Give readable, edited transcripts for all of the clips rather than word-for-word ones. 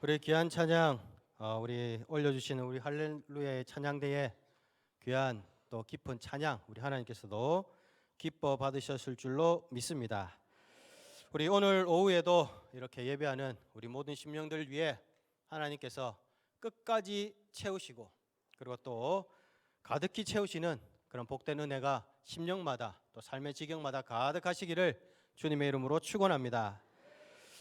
우리 귀한 찬양, 우리 올려주시는 우리 할렐루야의 찬양대에 귀한 또 깊은 찬양, 우리 하나님께서도 기뻐 받으셨을 줄로 믿습니다. 우리 오늘 오후에도 이렇게 예배하는 우리 모든 심령들 위해 하나님께서 끝까지 채우시고, 그리고 또 가득히 채우시는 그런 복된 은혜가 심령마다 또 삶의 지경마다 가득하시기를 주님의 이름으로 축원합니다.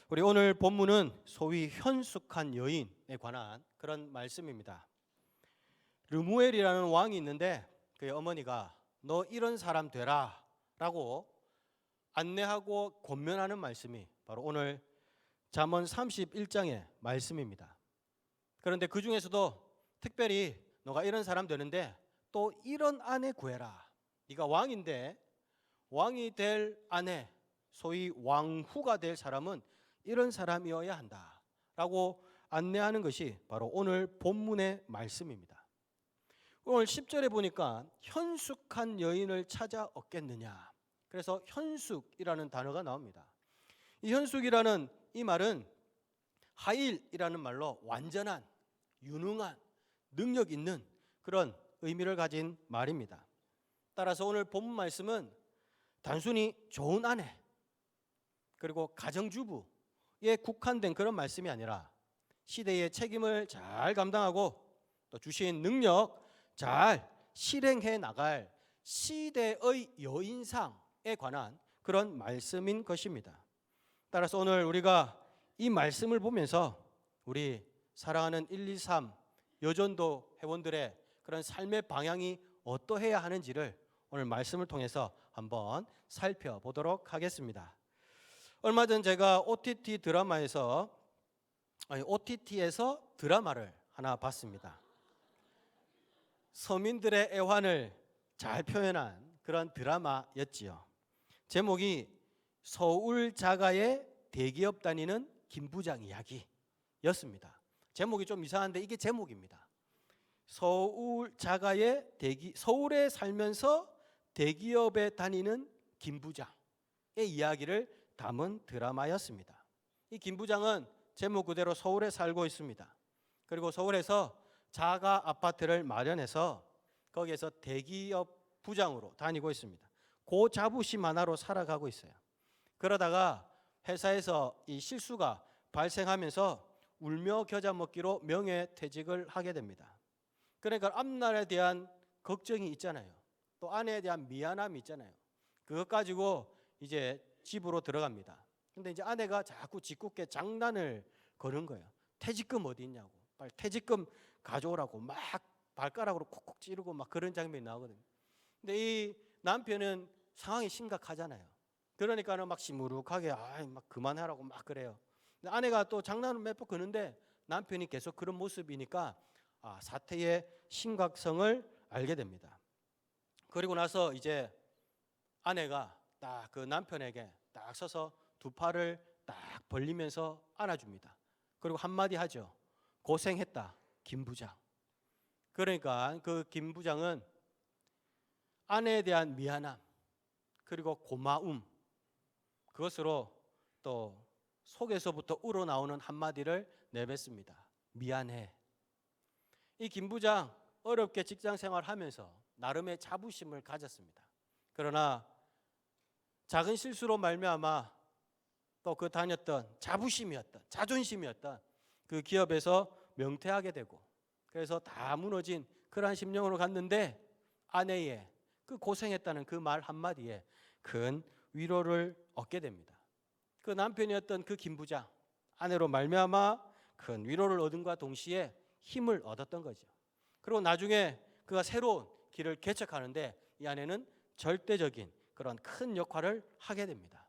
우리 오늘 본문은 소위 현숙한 여인에 관한 그런 말씀입니다. 르무엘이라는 왕이 있는데 그의 어머니가 너 이런 사람 되라 라고 안내하고 권면하는 말씀이 바로 오늘 잠언 31장의 말씀입니다. 그런데 그 중에서도 특별히 너가 이런 사람 되는데 또 이런 아내 구해라. 네가 왕인데 왕이 될 아내, 소위 왕후가 될 사람은 이런 사람이어야 한다 라고 안내하는 것이 바로 오늘 본문의 말씀입니다. 오늘 10절에 보니까 현숙한 여인을 찾아 얻겠느냐, 그래서 현숙이라는 단어가 나옵니다. 이 현숙이라는 이 말은 하일이라는 말로 완전한, 유능한, 능력 있는 그런 의미를 가진 말입니다. 따라서 오늘 본문 말씀은 단순히 좋은 아내 그리고 가정주부 에 국한된 그런 말씀이 아니라 시대의 책임을 잘 감당하고 또 주신 능력 잘 실행해 나갈 시대의 여인상에 관한 그런 말씀인 것입니다. 따라서 오늘 우리가 이 말씀을 보면서 우리 사랑하는 123 여전도 회원들의 그런 삶의 방향이 어떠해야 하는지를 오늘 말씀을 통해서 한번 살펴보도록 하겠습니다. 얼마 전 제가 OTT에서 드라마를 하나 봤습니다. 서민들의 애환을 잘 표현한 그런 드라마였지요. 제목이 서울 자가의 대기업 다니는 김부장 이야기였습니다. 제목이 좀 이상한데 이게 제목입니다. 서울에 살면서 대기업에 다니는 김부장의 이야기를 담은 드라마였습니다. 이 김 부장은 제목 그대로 서울에 살고 있습니다. 그리고 서울에서 자가 아파트를 마련해서 거기에서 대기업 부장으로 다니고 있습니다. 그 자부심 하나로 살아가고 있어요. 그러다가 회사에서 이 실수가 발생하면서 울며 겨자 먹기로 명예퇴직을 하게 됩니다. 그러니까 앞날에 대한 걱정이 있잖아요. 또 아내에 대한 미안함이 있잖아요. 그것 가지고 이제 집으로 들어갑니다. 근데 이제 아내가 자꾸 짓궂게 장난을 거는 거예요. 퇴직금 어디 있냐고, 빨리 퇴직금 가져오라고 막 발가락으로 콕콕 찌르고 막 그런 장면이 나오거든요. 근데 이 남편은 상황이 심각하잖아요. 그러니까는 막 시무룩하게 막 그만하라고 막 그래요. 근데 아내가 또 장난을 몇 번 거는데 남편이 계속 그런 모습이니까 사태의 심각성을 알게 됩니다. 그리고 나서 이제 아내가 딱 그 남편에게 딱 서서 두 팔을 딱 벌리면서 안아줍니다. 그리고 한마디 하죠. 고생했다, 김 부장. 그러니까 그 김 부장은 아내에 대한 미안함 그리고 고마움, 그것으로 또 속에서부터 우러나오는 한마디를 내뱉습니다. 미안해. 이 김 부장 어렵게 직장 생활하면서 나름의 자부심을 가졌습니다. 그러나 작은 실수로 말미암아 또 그 다녔던 자부심이었던, 자존심이었던 그 기업에서 명퇴하게 되고, 그래서 다 무너진 그러한 심령으로 갔는데 아내의 그 고생했다는 그 말 한마디에 큰 위로를 얻게 됩니다. 그 남편이었던 그 김 부장, 아내로 말미암아 큰 위로를 얻음과 동시에 힘을 얻었던 거죠. 그리고 나중에 그가 새로운 길을 개척하는데 이 아내는 절대적인 그런 큰 역할을 하게 됩니다.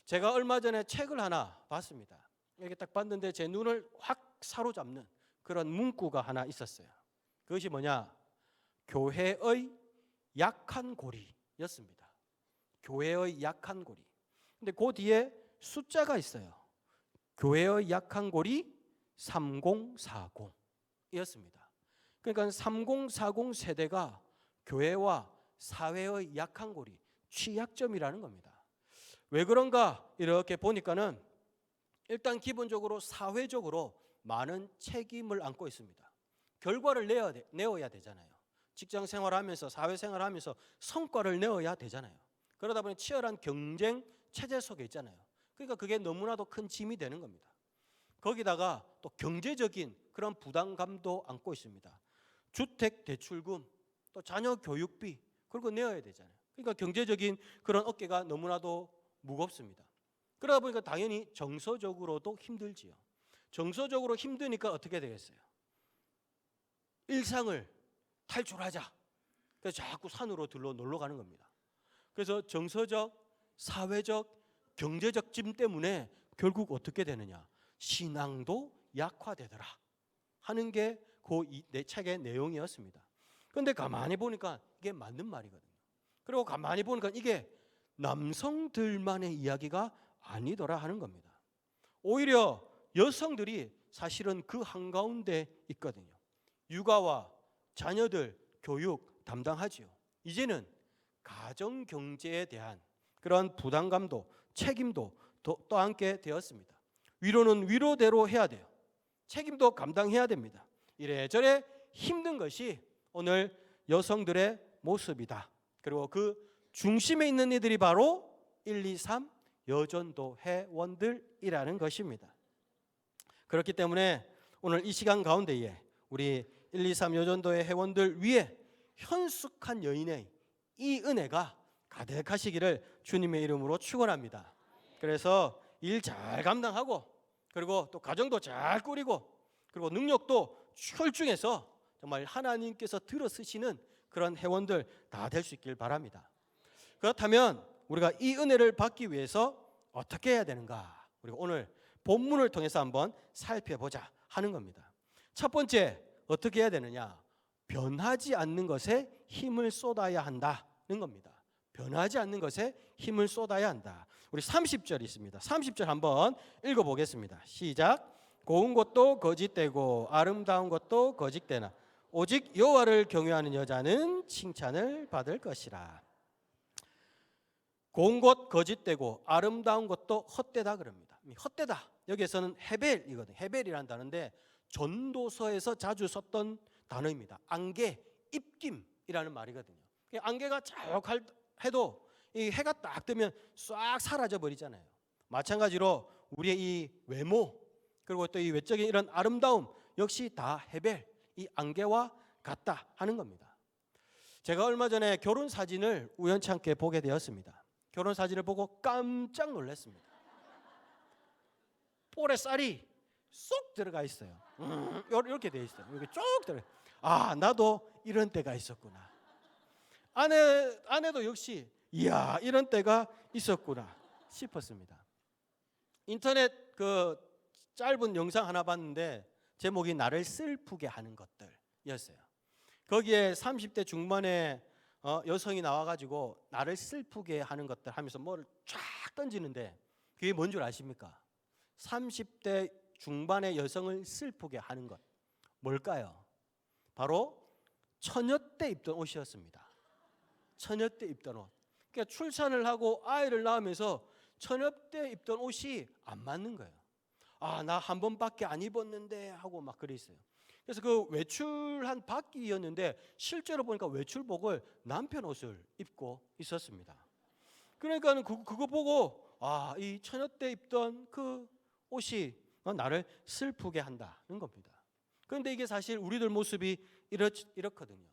제가 얼마 전에 책을 하나 봤습니다. 이렇게 딱 봤는데 제 눈을 확 사로잡는 그런 문구가 하나 있었어요. 그것이 뭐냐? 교회의 약한 고리였습니다. 교회의 약한 고리. 근데 그 뒤에 숫자가 있어요. 교회의 약한 고리 3040이었습니다. 그러니까 3040 세대가 교회와 사회의 약한 고리, 취약점이라는 겁니다. 왜 그런가 이렇게 보니까는 일단 기본적으로 사회적으로 많은 책임을 안고 있습니다. 결과를 내어야 되잖아요. 직장 생활하면서 사회생활 하면서 성과를 내어야 되잖아요. 그러다 보니 치열한 경쟁 체제 속에 있잖아요. 그러니까 그게 너무나도 큰 짐이 되는 겁니다. 거기다가 또 경제적인 그런 부담감도 안고 있습니다. 주택 대출금, 또 자녀 교육비, 그리고 내어야 되잖아요. 그러니까 경제적인 그런 어깨가 너무나도 무겁습니다. 그러다 보니까 당연히 정서적으로도 힘들지요. 정서적으로 힘드니까 어떻게 되겠어요? 일상을 탈출하자. 그래서 자꾸 산으로 놀러 가는 겁니다. 그래서 정서적, 사회적, 경제적 짐 때문에 결국 어떻게 되느냐? 신앙도 약화되더라 하는 게 그 내 책의 내용이었습니다. 그런데 가만히 보니까 이게 맞는 말이거든요. 그리고 가만히 보니까 이게 남성들만의 이야기가 아니더라 하는 겁니다. 오히려 여성들이 사실은 그 한가운데 있거든요. 육아와 자녀들 교육 담당하지요. 이제는 가정 경제에 대한 그런 부담감도 책임도 또 함께 되었습니다. 위로는 위로대로 해야 돼요. 책임도 감당해야 됩니다. 이래저래 힘든 것이 오늘 여성들의 모습이다. 그리고 그 중심에 있는 이들이 바로 1, 2, 3 여전도 회원들이라는 것입니다. 그렇기 때문에 오늘 이 시간 가운데에 우리 1, 2, 3 여전도의 회원들 위에 현숙한 여인의 이 은혜가 가득하시기를 주님의 이름으로 축원합니다. 그래서 일 잘 감당하고 그리고 또 가정도 잘 꾸리고 그리고 능력도 출중해서 정말 하나님께서 들어 쓰시는 그런 회원들 다 될 수 있길 바랍니다. 그렇다면 우리가 이 은혜를 받기 위해서 어떻게 해야 되는가? 우리가 오늘 본문을 통해서 한번 살펴보자 하는 겁니다. 첫 번째 어떻게 해야 되느냐? 변하지 않는 것에 힘을 쏟아야 한다는 겁니다. 변하지 않는 것에 힘을 쏟아야 한다. 우리 30절 있습니다. 30절 한번 읽어보겠습니다. 시작. 고운 것도 거짓되고 아름다운 것도 거짓되나 오직 여호와를 경외하는 여자는 칭찬을 받을 것이라. 고운 것 거짓되고 아름다운 것도 헛되다 그럽니다. 헛되다. 여기에서는 헤벨이거든요. 헤벨이라는 단어인데 전도서에서 자주 썼던 단어입니다. 안개, 입김이라는 말이거든요. 안개가 쭉 해도 이 해가 딱 뜨면 싹 사라져 버리잖아요. 마찬가지로 우리의 이 외모 그리고 또 이 외적인 이런 아름다움 역시 다 헤벨, 이 안개와 같다 하는 겁니다. 제가 얼마 전에 결혼 사진을 우연찮게 보게 되었습니다. 결혼 사진을 보고 깜짝 놀랐습니다. 볼에 쌀이 쏙 들어가 있어요. 이렇게 돼 있어요. 이렇게 쭉 들어. 아, 나도 이런 때가 있었구나. 아내도 역시 이야, 이런 때가 있었구나 싶었습니다. 인터넷 그 짧은 영상 하나 봤는데 제목이 나를 슬프게 하는 것들이었어요. 거기에 30대 중반의 여성이 나와가지고 나를 슬프게 하는 것들 하면서 뭐를 쫙 던지는데 그게 뭔 줄 아십니까? 30대 중반의 여성을 슬프게 하는 것 뭘까요? 바로 처녀 때 입던 옷이었습니다. 처녀 때 입던 옷. 그러니까 출산을 하고 아이를 낳으면서 처녀 때 입던 옷이 안 맞는 거예요. 아, 나 한 번밖에 안 입었는데 하고 막 그랬어요. 그래서 그 외출한 바뀌었는데 실제로 보니까 외출복을 남편 옷을 입고 있었습니다. 그러니까 그거 보고 아, 이 처녀 때 입던 그 옷이 나를 슬프게 한다는 겁니다. 그런데 이게 사실 우리들 모습이 이렇거든요.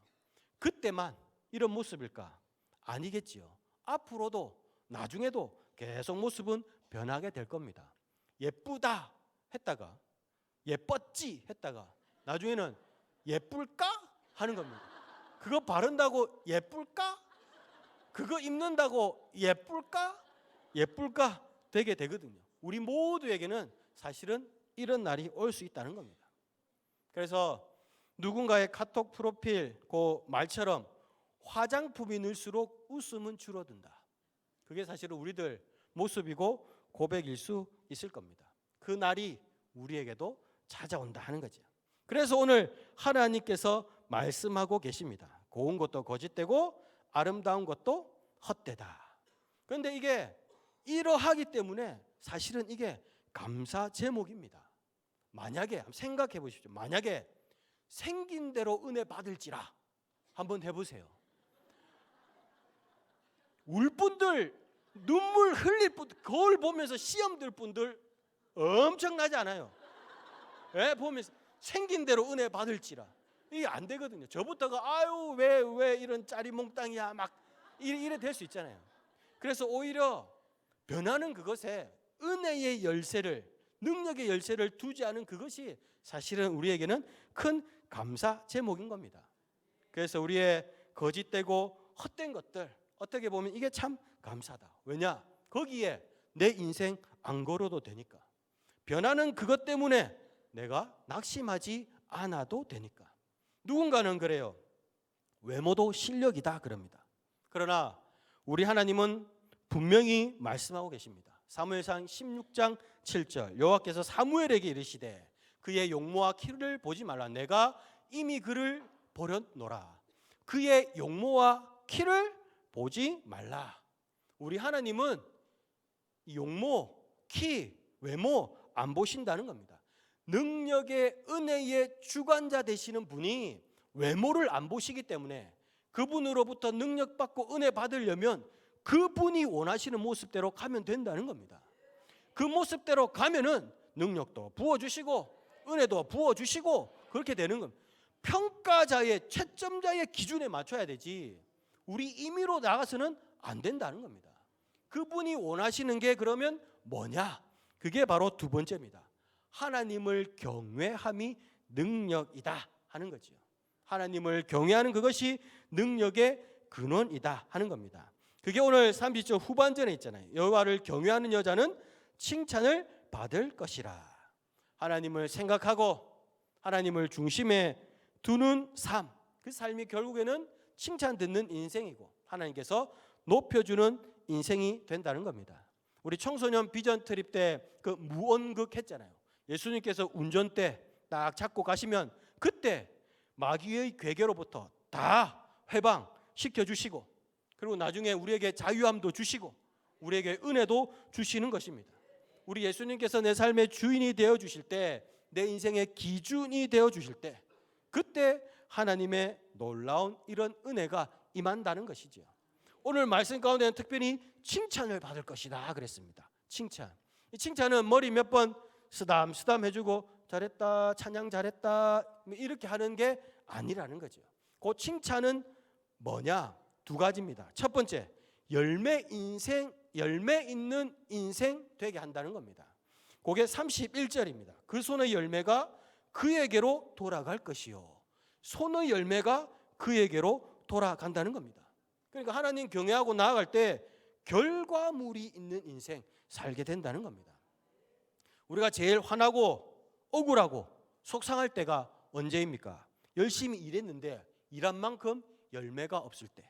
그때만 이런 모습일까? 아니겠지요. 앞으로도 나중에도 계속 모습은 변하게 될 겁니다. 예쁘다 했다가 예뻤지 했다가 나중에는 예쁠까 하는 겁니다. 그거 바른다고 예쁠까? 그거 입는다고 예쁠까 되게 되거든요. 우리 모두에게는 사실은 이런 날이 올 수 있다는 겁니다. 그래서 누군가의 카톡 프로필 그 말처럼 화장품이 늘수록 웃음은 줄어든다. 그게 사실은 우리들 모습이고 고백일 수 있을 겁니다. 그 날이 우리에게도 찾아온다 하는 거죠. 그래서 오늘 하나님께서 말씀하고 계십니다. 고운 것도 거짓되고 아름다운 것도 헛되다. 그런데 이게 이러하기 때문에 사실은 이게 감사 제목입니다. 만약에 한번 생각해 보십시오. 만약에 생긴 대로 은혜 받을지라 한번 해보세요. 울 분들, 눈물 흘릴 분들, 거울 보면서 시험 들 분들 엄청나지 않아요? 예, 보면서 생긴 대로 은혜 받을지라. 이게 안 되거든요. 저부터가 아유 왜 이런 짜리몽땅이야 막 이래 될 수 있잖아요. 그래서 오히려 변하는 그것에 은혜의 열쇠를, 능력의 열쇠를 두지 않은 그것이 사실은 우리에게는 큰 감사 제목인 겁니다. 그래서 우리의 거짓되고 헛된 것들, 어떻게 보면 이게 참 감사다. 왜냐? 거기에 내 인생 안 걸어도 되니까. 변하는 그것 때문에 내가 낙심하지 않아도 되니까. 누군가는 그래요. 외모도 실력이다 그럽니다. 그러나 우리 하나님은 분명히 말씀하고 계십니다. 사무엘상 16장 7절 여호와께서 사무엘에게 이르시되 그의 용모와 키를 보지 말라. 내가 이미 그를 버렸노라. 그의 용모와 키를 보지 말라. 우리 하나님은 용모, 키, 외모 안 보신다는 겁니다. 능력의 은혜의 주관자 되시는 분이 외모를 안 보시기 때문에 그분으로부터 능력받고 은혜 받으려면 그분이 원하시는 모습대로 가면 된다는 겁니다. 그 모습대로 가면은 능력도 부어주시고 은혜도 부어주시고 그렇게 되는 겁니다. 평가자의 채점자의 기준에 맞춰야 되지 우리 임의로 나가서는 안 된다는 겁니다. 그분이 원하시는 게 그러면 뭐냐? 그게 바로 두 번째입니다. 하나님을 경외함이 능력이다 하는 거죠. 하나님을 경외하는 그것이 능력의 근원이다 하는 겁니다. 그게 오늘 30절 후반전에 있잖아요. 여호와를 경외하는 여자는 칭찬을 받을 것이라. 하나님을 생각하고 하나님을 중심에 두는 삶, 그 삶이 결국에는 칭찬 듣는 인생이고 하나님께서 높여주는 인생이 된다는 겁니다. 우리 청소년 비전 트립 때 그 무언극 했잖아요. 예수님께서 운전대 딱 잡고 가시면 그때 마귀의 괴계로부터 다 해방 시켜주시고 그리고 나중에 우리에게 자유함도 주시고 우리에게 은혜도 주시는 것입니다. 우리 예수님께서 내 삶의 주인이 되어주실 때, 내 인생의 기준이 되어주실 때 그때 하나님의 놀라운 이런 은혜가 임한다는 것이죠. 오늘 말씀 가운데는 특별히 칭찬을 받을 것이다 그랬습니다. 칭찬. 이 칭찬은 머리 몇 번 쓰담쓰담 해주고 잘했다, 찬양 잘했다 이렇게 하는 게 아니라는 거죠. 그 칭찬은 뭐냐? 두 가지입니다. 첫 번째, 열매 있는 인생 되게 한다는 겁니다. 그게 31절입니다. 그 손의 열매가 그에게로 돌아갈 것이요. 손의 열매가 그에게로 돌아간다는 겁니다. 그러니까 하나님 경외하고 나아갈 때 결과물이 있는 인생 살게 된다는 겁니다. 우리가 제일 화나고 억울하고 속상할 때가 언제입니까? 열심히 일했는데 일한 만큼 열매가 없을 때,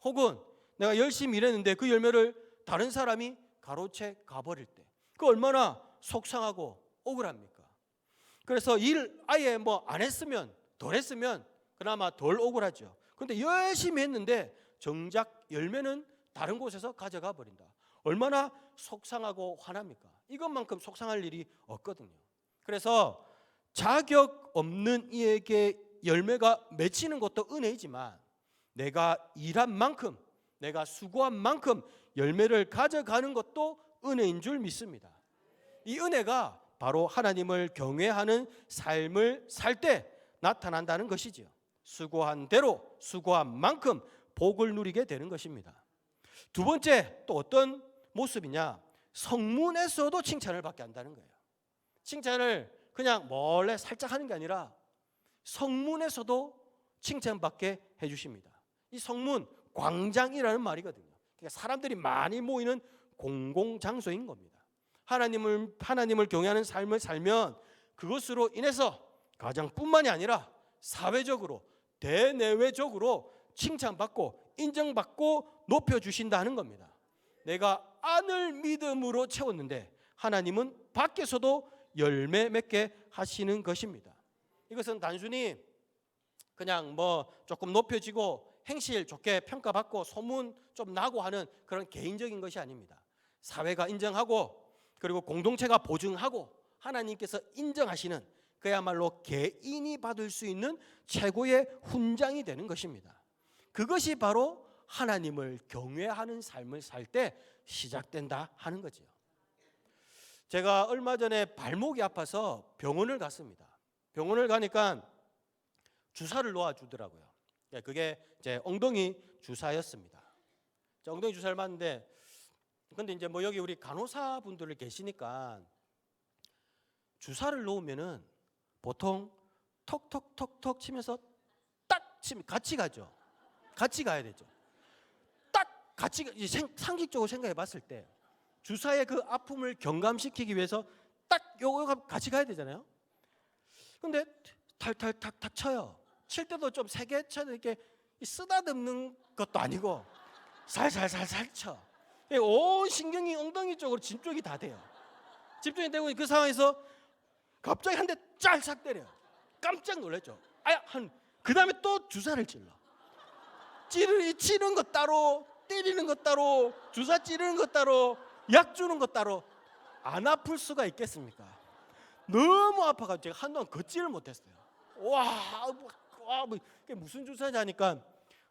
혹은 내가 열심히 일했는데 그 열매를 다른 사람이 가로채 가버릴 때, 그 얼마나 속상하고 억울합니까? 그래서 일 아예 뭐 안 했으면 덜 했으면 그나마 덜 억울하죠. 그런데 열심히 했는데 정작 열매는 다른 곳에서 가져가 버린다. 얼마나 속상하고 화납니까? 이것만큼 속상할 일이 없거든요. 그래서 자격 없는 이에게 열매가 맺히는 것도 은혜이지만 내가 일한 만큼, 내가 수고한 만큼 열매를 가져가는 것도 은혜인 줄 믿습니다. 이 은혜가 바로 하나님을 경외하는 삶을 살 때 나타난다는 것이지요. 수고한 대로 수고한 만큼 복을 누리게 되는 것입니다. 두 번째 또 어떤 모습이냐? 성문에서도 칭찬을 받게 한다는 거예요. 칭찬을 그냥 몰래 살짝 하는 게 아니라 성문에서도 칭찬받게 해주십니다. 이 성문, 광장이라는 말이거든요. 그러니까 사람들이 많이 모이는 공공장소인 겁니다. 하나님을 경외하는 삶을 살면 그것으로 인해서 가정뿐만이 아니라 사회적으로, 대내외적으로 칭찬받고 인정받고 높여주신다는 겁니다. 내가 안을 믿음으로 채웠는데 하나님은 밖에서도 열매 맺게 하시는 것입니다. 이것은 단순히 그냥 뭐 조금 높여지고 행실 좋게 평가받고 소문 좀 나고 하는 그런 개인적인 것이 아닙니다. 사회가 인정하고 그리고 공동체가 보증하고 하나님께서 인정하시는 그야말로 개인이 받을 수 있는 최고의 훈장이 되는 것입니다. 그것이 바로 하나님을 경외하는 삶을 살 때 시작된다 하는 거지요. 제가 얼마 전에 발목이 아파서 병원을 갔습니다. 병원을 가니까 주사를 놓아주더라고요. 그게 제 엉덩이 주사였습니다. 엉덩이 주사를 맞는데, 근데 이제 뭐 여기 우리 간호사 분들 계시니까 주사를 놓으면은 보통 톡톡톡톡 치면서 딱 치면 같이 가죠. 같이 가야 되죠. 딱 같이 상식적으로 생각해 봤을 때 주사의 그 아픔을 경감시키기 위해서 딱 요거 같이 가야 되잖아요. 근데 탈탈탁탁 쳐요. 칠 때도 좀 세게 쳐도 이렇게 쓰다듬는 것도 아니고 살살살살 쳐. 온 신경이 엉덩이 쪽으로 집중이 다 돼요. 집중이 되고 그 상황에서 갑자기 한 대 짤싹 때려요. 깜짝 놀랐죠. 그 다음에 또 주사를 찔러. 치는 것 따로, 때리는 것 따로, 주사 찌르는 것 따로, 약 주는 것 따로. 안 아플 수가 있겠습니까? 너무 아파가지고 제가 한동안 걷지를 못했어요. 그게 무슨 주사냐 하니까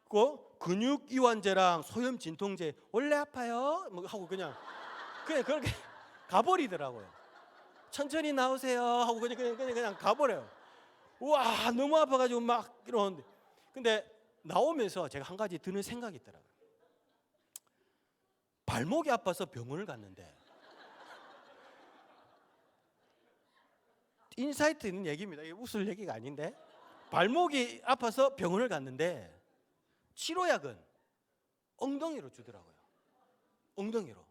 그 근육 이완제랑 소염 진통제. 원래 아파요? 뭐 하고 그냥 그렇게 가버리더라고요. 천천히 나오세요 하고 그냥 가버려요. 와, 너무 아파가지고 막 이러는데, 근데 나오면서 제가 한 가지 드는 생각이 있더라고요. 발목이 아파서 병원을 갔는데, 인사이트 있는 얘기입니다. 이게 웃을 얘기가 아닌데, 발목이 아파서 병원을 갔는데 치료약은 엉덩이로 주더라고요. 엉덩이로.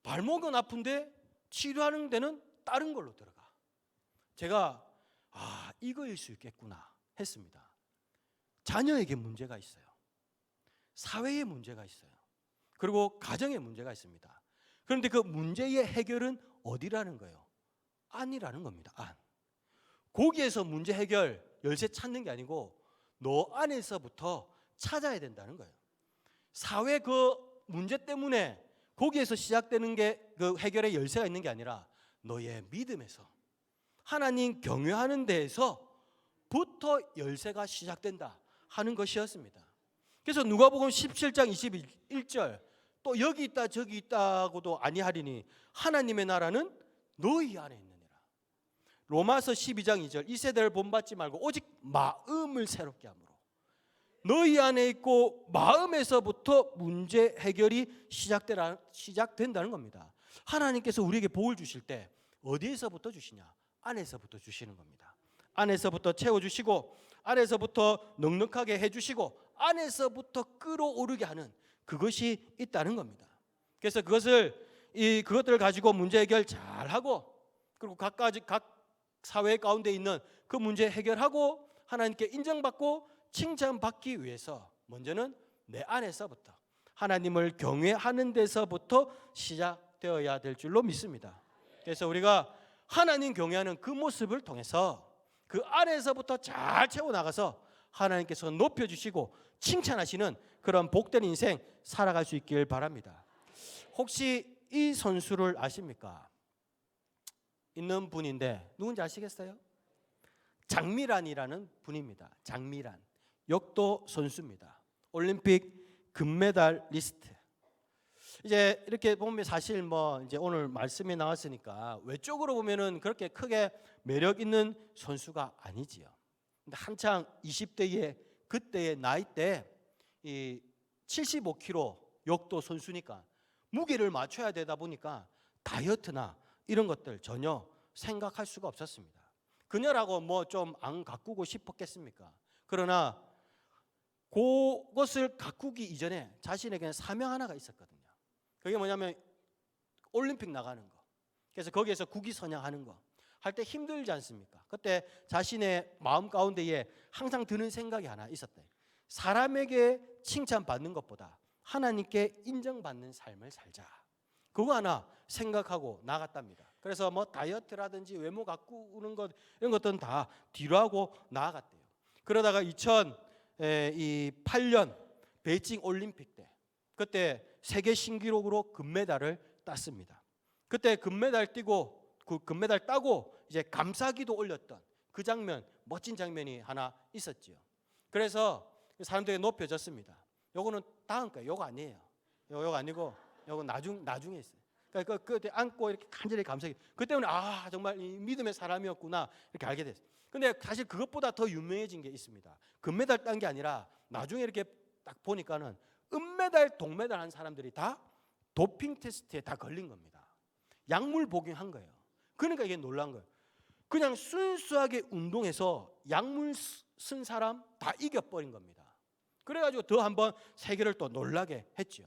발목은 아픈데 치료하는 데는 다른 걸로 들어가. 제가 이거일 수 있겠구나 했습니다. 자녀에게 문제가 있어요. 사회에 문제가 있어요. 그리고 가정에 문제가 있습니다. 그런데 그 문제의 해결은 어디라는 거예요? 안이라는 겁니다. 안. 거기에서 문제 해결 열쇠 찾는 게 아니고 너 안에서부터 찾아야 된다는 거예요. 사회 그 문제 때문에 거기에서 시작되는 게 그 해결의 열쇠가 있는 게 아니라 너의 믿음에서, 하나님 경외하는 데에서부터 열쇠가 시작된다 하는 것이었습니다. 그래서 누가복음 17장 21절, 또 여기 있다 저기 있다고도 아니하리니 하나님의 나라는 너희 안에 있느니라. 로마서 12장 2절, 이 세대를 본받지 말고 오직 마음을 새롭게 함으로. 너희 안에 있고 마음에서부터 문제 해결이 시작된다는 겁니다. 하나님께서 우리에게 복을 주실 때 어디에서부터 주시냐? 안에서부터 주시는 겁니다. 안에서부터 채워주시고, 안에서부터 넉넉하게 해주시고, 안에서부터 끌어오르게 하는 그것이 있다는 겁니다. 그래서 그것들을 가지고 문제 해결 잘하고, 그리고 각 사회 가운데 있는 그 문제 해결하고 하나님께 인정받고 칭찬받기 위해서 먼저는 내 안에서부터, 하나님을 경외하는 데서부터 시작되어야 될 줄로 믿습니다. 그래서 우리가 하나님 경외하는 그 모습을 통해서 그 안에서부터 잘 채워나가서 하나님께서 높여주시고 칭찬하시는 그런 복된 인생 살아갈 수 있길 바랍니다. 혹시 이 선수를 아십니까? 있는 분인데 누군지 아시겠어요? 장미란이라는 분입니다. 장미란, 역도 선수입니다. 올림픽 금메달리스트. 이제 이렇게 보면 사실 뭐 이제 오늘 말씀이 나왔으니까 외적으로 보면은 그렇게 크게 매력 있는 선수가 아니지요. 근데 한창 20대의 그때의 나이 때 이 75kg 역도 선수니까 무게를 맞춰야 되다 보니까 다이어트나 이런 것들 전혀 생각할 수가 없었습니다. 그녀라고 뭐 좀 안 가꾸고 싶었겠습니까? 그러나 그것을 가꾸기 이전에 자신에게는 사명 하나가 있었거든요. 그게 뭐냐면 올림픽 나가는 거. 그래서 거기에서 국위선양하는 거 할 때 힘들지 않습니까? 그때 자신의 마음 가운데에 항상 드는 생각이 하나 있었대. 사람에게 칭찬받는 것보다 하나님께 인정받는 삶을 살자. 그거 하나 생각하고 나갔답니다. 그래서 뭐 다이어트라든지 외모 가꾸는 것 이런 것들은 다 뒤로 하고 나아갔대요. 그러다가 2008년 베이징 올림픽 때 그때 세계 신기록으로 금메달을 땄습니다. 그때 금메달 뛰고 그 금메달 따고 이제 감사기도 올렸던 그 장면, 멋진 장면이 하나 있었지요. 그래서 사람들이 높여졌습니다. 요거는 다음 거예요. 요거 아니에요. 요거 아니고 요거 나중에 있어요. 그러니까 그때 안고 이렇게 간절히 감사기. 그 때문에 아 정말 이 믿음의 사람이었구나 이렇게 알게 됐어요. 근데 사실 그것보다 더 유명해진 게 있습니다. 금메달 딴 게 아니라 나중에 이렇게 딱 보니까는 은메달, 동메달 한 사람들이 다 도핑 테스트에 다 걸린 겁니다. 약물 복용한 거예요. 그러니까 이게 놀란 거예요. 그냥 순수하게 운동해서 약물 쓴 사람 다 이겨버린 겁니다. 그래가지고 더 한번 세계를 또 놀라게 했지요.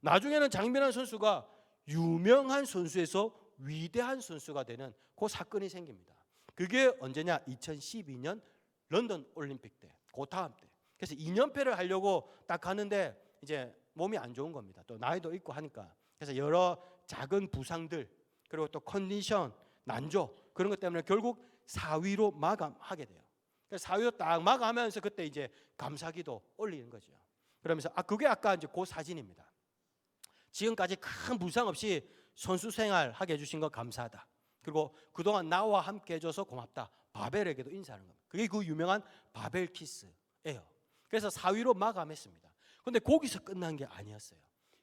나중에는 장민환 선수가 유명한 선수에서 위대한 선수가 되는 그 사건이 생깁니다. 그게 언제냐? 2012년 런던 올림픽 때, 그 다음 때. 그래서 2년패를 하려고 딱 가는데 이제 몸이 안 좋은 겁니다. 또 나이도 있고 하니까. 그래서 여러 작은 부상들 그리고 또 컨디션 난조 그런 것 때문에 결국 4위로 마감하게 돼요. 그래서 4위로 딱 마감하면서 그때 이제 감사기도 올리는 거죠. 그러면서 그게 아까 이제 그 사진입니다. 지금까지 큰 부상 없이 선수 생활 하게 해주신 거 감사하다. 그리고 그동안 나와 함께 해줘서 고맙다. 바벨에게도 인사하는 겁니다. 그게 그 유명한 바벨 키스예요. 그래서 4위로 마감했습니다. 그런데 거기서 끝난 게 아니었어요.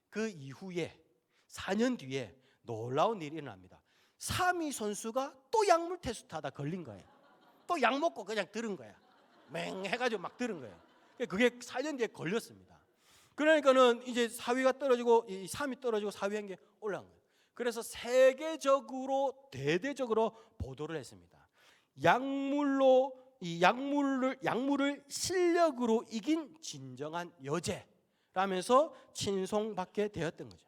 그 이후에 4년 뒤에 놀라운 일이 일어납니다. 3위 선수가 또 약물 테스트하다 걸린 거예요. 또 약 먹고 그냥 들은 거야. 맹해가지고 막 들은 거예요. 그게 4년 뒤에 걸렸습니다. 그러니까는 이제 4위가 떨어지고 3위 떨어지고 4위 한 게 올라간 거예요. 그래서 세계적으로 대대적으로 보도를 했습니다. 약물을 실력으로 이긴 진정한 여제라면서 칭송받게 되었던 거죠.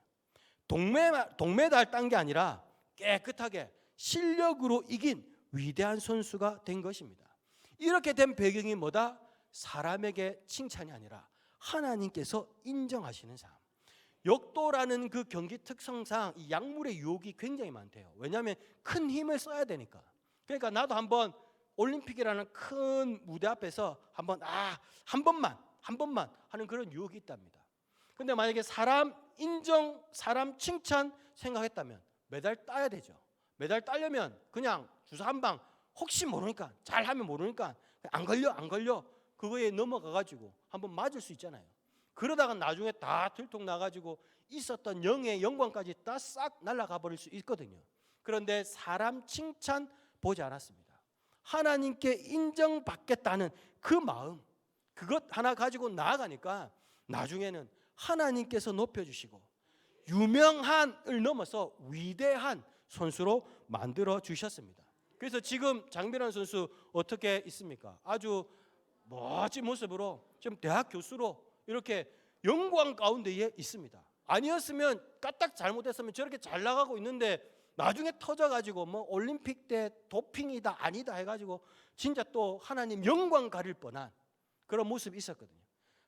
동메달 딴 게 아니라 깨끗하게 실력으로 이긴 위대한 선수가 된 것입니다. 이렇게 된 배경이 뭐다? 사람에게 칭찬이 아니라 하나님께서 인정하시는 삶. 역도라는 그 경기 특성상 이 약물의 유혹이 굉장히 많대요. 왜냐하면 큰 힘을 써야 되니까. 그러니까 나도 한번 올림픽이라는 큰 무대 앞에서 한 번만 하는 그런 유혹이 있답니다. 근데 만약에 사람 인정, 사람 칭찬 생각했다면 메달 따야 되죠. 메달 따려면 그냥 주사 한 방 혹시 모르니까 잘하면 모르니까 안 걸려 그거에 넘어가가지고 한번 맞을 수 있잖아요. 그러다가 나중에 다 들통나가지고 있었던 영의 영광까지 다 싹 날아가 버릴 수 있거든요. 그런데 사람 칭찬 보지 않았습니다. 하나님께 인정받겠다는 그 마음, 그것 하나 가지고 나아가니까 나중에는 하나님께서 높여주시고 유명한을 넘어서 위대한 선수로 만들어 주셨습니다. 그래서 지금 장민환 선수 어떻게 있습니까? 아주 멋진 모습으로 지금 대학 교수로 이렇게 영광 가운데에 있습니다. 아니었으면 까딱 잘못했으면 저렇게 잘 나가고 있는데 나중에 터져가지고 뭐 올림픽 때 도핑이다 아니다 해가지고 진짜 또 하나님 영광 가릴 뻔한 그런 모습이 있었거든요.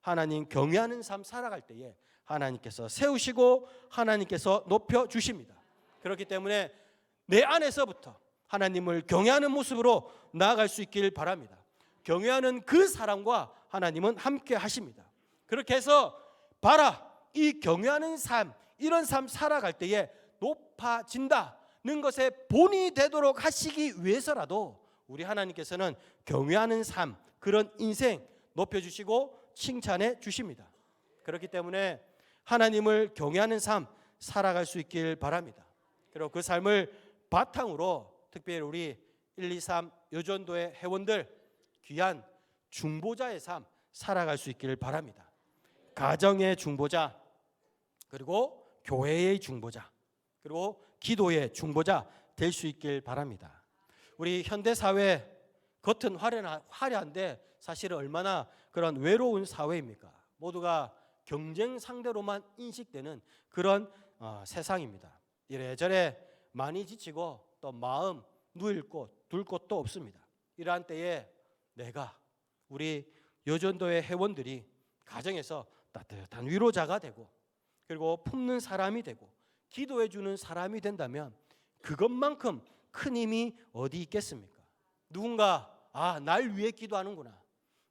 하나님 경외하는 삶 살아갈 때에 하나님께서 세우시고 하나님께서 높여주십니다. 그렇기 때문에 내 안에서부터 하나님을 경외하는 모습으로 나아갈 수 있길 바랍니다. 경외하는 그 사람과 하나님은 함께 하십니다. 그렇게 해서 봐라, 이 경외하는 삶, 이런 삶 살아갈 때에 높아진다는 것에 본이 되도록 하시기 위해서라도 우리 하나님께서는 경외하는 삶, 그런 인생 높여주시고 칭찬해 주십니다. 그렇기 때문에 하나님을 경외하는 삶 살아갈 수 있길 바랍니다. 그리고 그 삶을 바탕으로 특별히 우리 123 여전도의 회원들 귀한 중보자의 삶 살아갈 수 있기를 바랍니다. 가정의 중보자, 그리고 교회의 중보자, 그리고 기도의 중보자 될 수 있길 바랍니다. 우리 현대 사회 겉은 화려한데 사실은 얼마나 그런 외로운 사회입니까? 모두가 경쟁 상대로만 인식되는 그런 세상입니다. 이래저래 많이 지치고 또 마음 누일 곳, 둘 곳도 없습니다. 이러한 때에 내가 우리 여전도의 회원들이 가정에서 따뜻한 위로자가 되고 그리고 품는 사람이 되고 기도해 주는 사람이 된다면 그것만큼 큰 힘이 어디 있겠습니까? 누군가 날 위해 기도하는구나.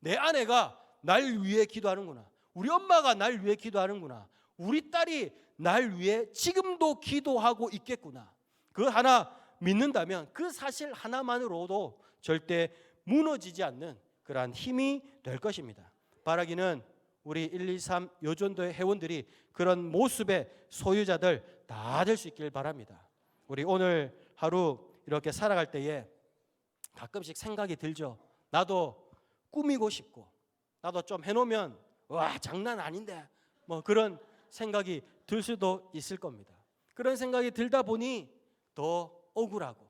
내 아내가 날 위해 기도하는구나. 우리 엄마가 날 위해 기도하는구나. 우리 딸이 날 위해 지금도 기도하고 있겠구나. 그 하나 믿는다면 그 사실 하나만으로도 절대 무너지지 않는 그러한 힘이 될 것입니다. 바라기는 우리 123 요전도의 회원들이 그런 모습의 소유자들 다 될 수 있길 바랍니다. 우리 오늘 하루 이렇게 살아갈 때에 가끔씩 생각이 들죠. 나도 꾸미고 싶고, 나도 좀 해놓으면 와 장난 아닌데 뭐 그런 생각이 들 수도 있을 겁니다. 그런 생각이 들다 보니 더 억울하고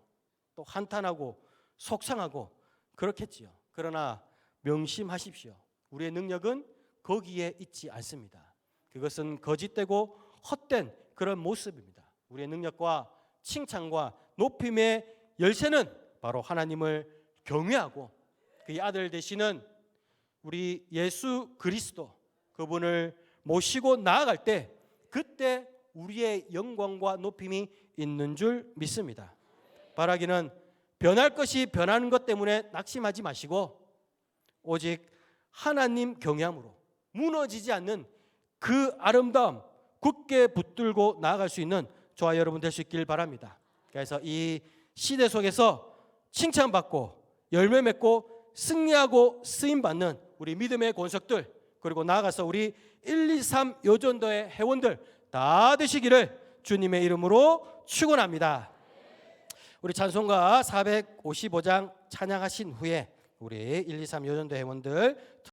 또 한탄하고 속상하고 그렇겠지요. 그러나 명심하십시오. 우리의 능력은 거기에 있지 않습니다. 그것은 거짓되고 헛된 그런 모습입니다. 우리의 능력과 칭찬과 높임의 열쇠는 바로 하나님을 경외하고 그의 아들 되시는 우리 예수 그리스도 그분을 모시고 나아갈 때 그때 우리의 영광과 높임이 있는 줄 믿습니다. 바라기는 변할 것이 변하는 것 때문에 낙심하지 마시고 오직 하나님 경외함으로 무너지지 않는 그 아름다움 굳게 붙들고 나아갈 수 있는 저와 여러분 될 수 있길 바랍니다. 그래서 이 시대 속에서 칭찬받고 열매 맺고 승리하고 쓰임받는 우리 믿음의 권석들 그리고 나아가서 우리 123 요전도의 회원들 다 되시기를 주님의 이름으로 축원합니다. 우리 찬송가 455장 찬양하신 후에 우리 123 요전도 회원들